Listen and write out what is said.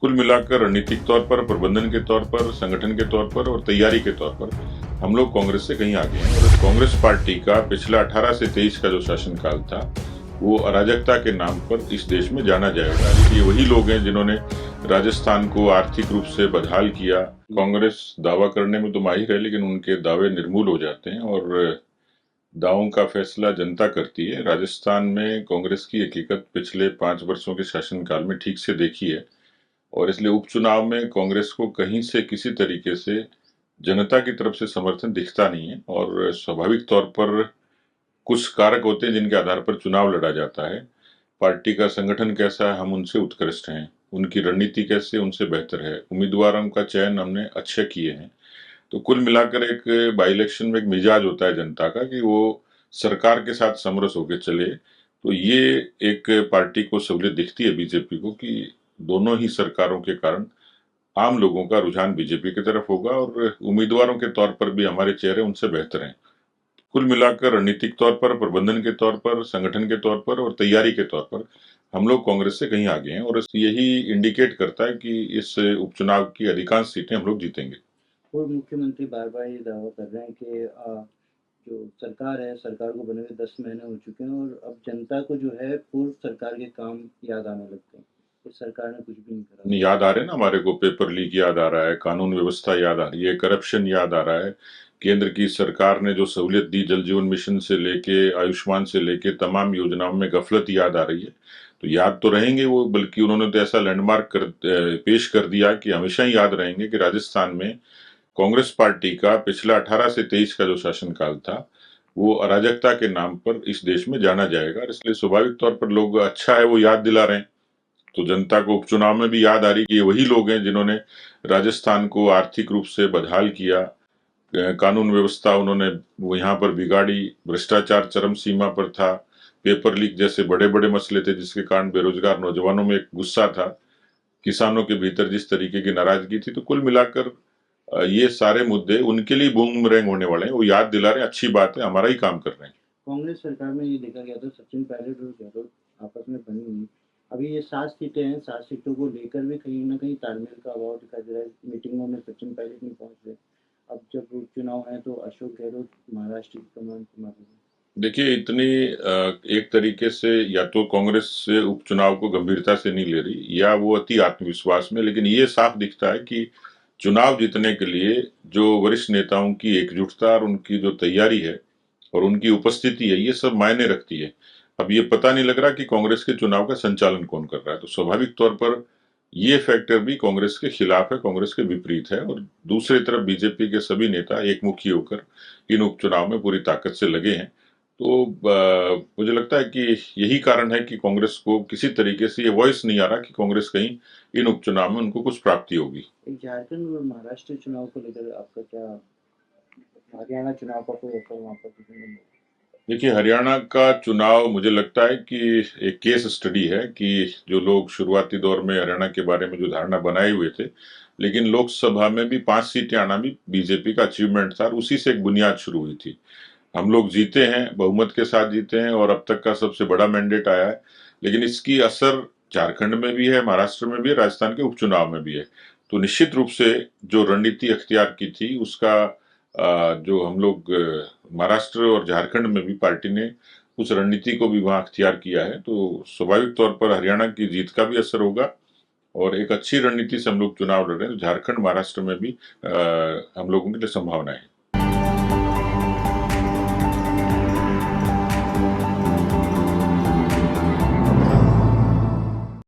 कुल मिलाकर रणनीतिक तौर पर, प्रबंधन के तौर पर, संगठन के तौर पर और तैयारी के तौर पर हम लोग कांग्रेस से कहीं आगे हैं। और कांग्रेस पार्टी का पिछला 18 से 23 का जो शासनकाल था, वो अराजकता के नाम पर इस देश में जाना जाएगा। ये वही लोग हैं जिन्होंने राजस्थान को आर्थिक रूप से बदहाल किया। कांग्रेस दावा करने में तो माहिर है, लेकिन उनके दावे निर्मूल हो जाते हैं और दावों का फैसला जनता करती है। राजस्थान में कांग्रेस की हकीकत पिछले 5 वर्षों के शासनकाल में ठीक से देखी है और इसलिए उपचुनाव में कांग्रेस को कहीं से किसी तरीके से जनता की तरफ से समर्थन दिखता नहीं है और स्वाभाविक तौर पर कुछ कारक होते हैं जिनके आधार पर चुनाव लड़ा जाता है। पार्टी का संगठन कैसा है, हम उनसे उत्कृष्ट हैं। उनकी रणनीति कैसे, उनसे बेहतर है। उम्मीदवारों का चयन हमने अच्छे किए हैं। तो कुल मिलाकर एक बाई इलेक्शन में एक मिजाज होता है जनता का कि वो सरकार के साथ समरस होकर चले। तो ये एक पार्टी को सहूलियत दिखती है बीजेपी को कि दोनों ही सरकारों के कारण आम लोगों का रुझान बीजेपी की तरफ होगा और उम्मीदवारों के तौर पर भी हमारे चेहरे उनसे बेहतर हैं। कुल मिलाकर रणनीतिक तौर पर, प्रबंधन के तौर पर, संगठन के तौर पर और तैयारी के तौर पर हम लोग कांग्रेस से कहीं आगे हैं और यही इंडिकेट करता है कि इस उपचुनाव की अधिकांश सीटें हम लोग जीतेंगे। पूर्व मुख्यमंत्री बार-बार ये दावा कर रहे हैं कि जो सरकार है, सरकार को बने हुए 10 महीने हो चुके हैं और अब जनता को जो है पूर्व सरकार के काम याद आने लगते हैं। इस सरकार ने कुछ भी नहीं करा। नहीं, याद आ रहे हैं ना हमारे को, पेपर लीक याद आ रहा है, कानून व्यवस्था याद आ रही है, करप्शन याद आ रहा है। केंद्र की सरकार ने जो सहूलियत दी, जल जीवन मिशन से लेके आयुष्मान से लेके तमाम योजनाओं में गफलत याद आ रही है। तो याद तो रहेंगे वो, बल्कि उन्होंने तो ऐसा लैंडमार्क पेश कर दिया कि हमेशा ही याद रहेंगे कि राजस्थान में कांग्रेस पार्टी का पिछला 18 से 23 का जो शासनकाल था, वो अराजकता के नाम पर इस देश में जाना जाएगा और इसलिए स्वाभाविक तौर पर लोग अच्छा है वो याद दिला रहे हैं। तो जनता को उपचुनाव में भी याद आ रही कि ये वही लोग हैं जिन्होंने राजस्थान को आर्थिक रूप से बदहाल किया। कानून व्यवस्था उन्होंने वो यहाँ पर बिगाड़ी, भ्रष्टाचार चरम सीमा पर था, पेपर लीक जैसे बड़े बड़े मसले थे जिसके कारण बेरोजगार नौजवानों में एक गुस्सा था, किसानों के भीतर जिस तरीके की नाराजगी थी। तो कुल मिलाकर ये सारे मुद्दे उनके लिए बूमरैंग होने वाले हैं। वो याद दिला रहे हैं, अच्छी बात है, हमारा ही काम कर रहे हैं। कांग्रेस सरकार में ये देखा गया था सचिन पायलट और गहलोत आपस में बनी हुई। अभी ये 7 सीटें हैं, 7 सीटों को लेकर भी कहीं न कहीं तालमेल का अभाव दिखाई दे रहा है। मीटिंगों में सचिन पायलट नहीं पहुँच रहे। अब जब उपचुनाव है तो अशोक गहलोत महाराष्ट्र की कमान संभालेंगे। देखिए, इतनी एक तरीके से या तो कांग्रेस से उपचुनाव को गंभीरता से नहीं ले रही या वो अति आत्मविश्वास में, लेकिन ये साफ दिखता है कि चुनाव जीतने के लिए जो वरिष्ठ नेताओं की एकजुटता और उनकी जो तैयारी है और उनकी उपस्थिति है, ये सब मायने रखती है। अब ये पता नहीं लग रहा कि कांग्रेस के चुनाव का संचालन कौन कर रहा है। तो स्वाभाविक तौर पर ये फैक्टर भी कांग्रेस के खिलाफ है, कांग्रेस के विपरीत है और दूसरी तरफ बीजेपी के सभी नेता एकमुखी होकर इन उपचुनाव में पूरी ताकत से लगे हैं। तो मुझे लगता है कि यही कारण है कि कांग्रेस को किसी तरीके से ये वॉइस नहीं आ रहा कि कांग्रेस कहीं इन उपचुनाव में उनको कुछ प्राप्ति होगी। झारखंड और महाराष्ट्र चुनाव को लेकर आपका क्या, हरियाणा चुनाव का कोई असर वहाँ पर दिखने नहीं? देखिए, हरियाणा का चुनाव मुझे लगता है कि एक केस स्टडी है कि जो लोग शुरुआती दौर में हरियाणा के बारे में जो धारणा बनाए हुए थे, लेकिन लोकसभा में भी 5 सीटें आना भी बीजेपी का अचीवमेंट था और उसी से एक बुनियाद शुरू हुई थी। हम लोग जीते हैं, बहुमत के साथ जीते हैं और अब तक का सबसे बड़ा मैंडेट आया है। लेकिन इसकी असर झारखंड में भी है, महाराष्ट्र में भी है, राजस्थान के उपचुनाव में भी है। तो निश्चित रूप से जो रणनीति अख्तियार की थी उसका जो हम लोग महाराष्ट्र और झारखंड में भी पार्टी ने उस रणनीति को भी वहां अख्तियार किया है। तो स्वाभाविक तौर पर हरियाणा की जीत का भी असर होगा और एक अच्छी रणनीति से हम लोग चुनाव लड़ रहे हैं। तो झारखंड, महाराष्ट्र में भी हम लोगों के लिए संभावना है।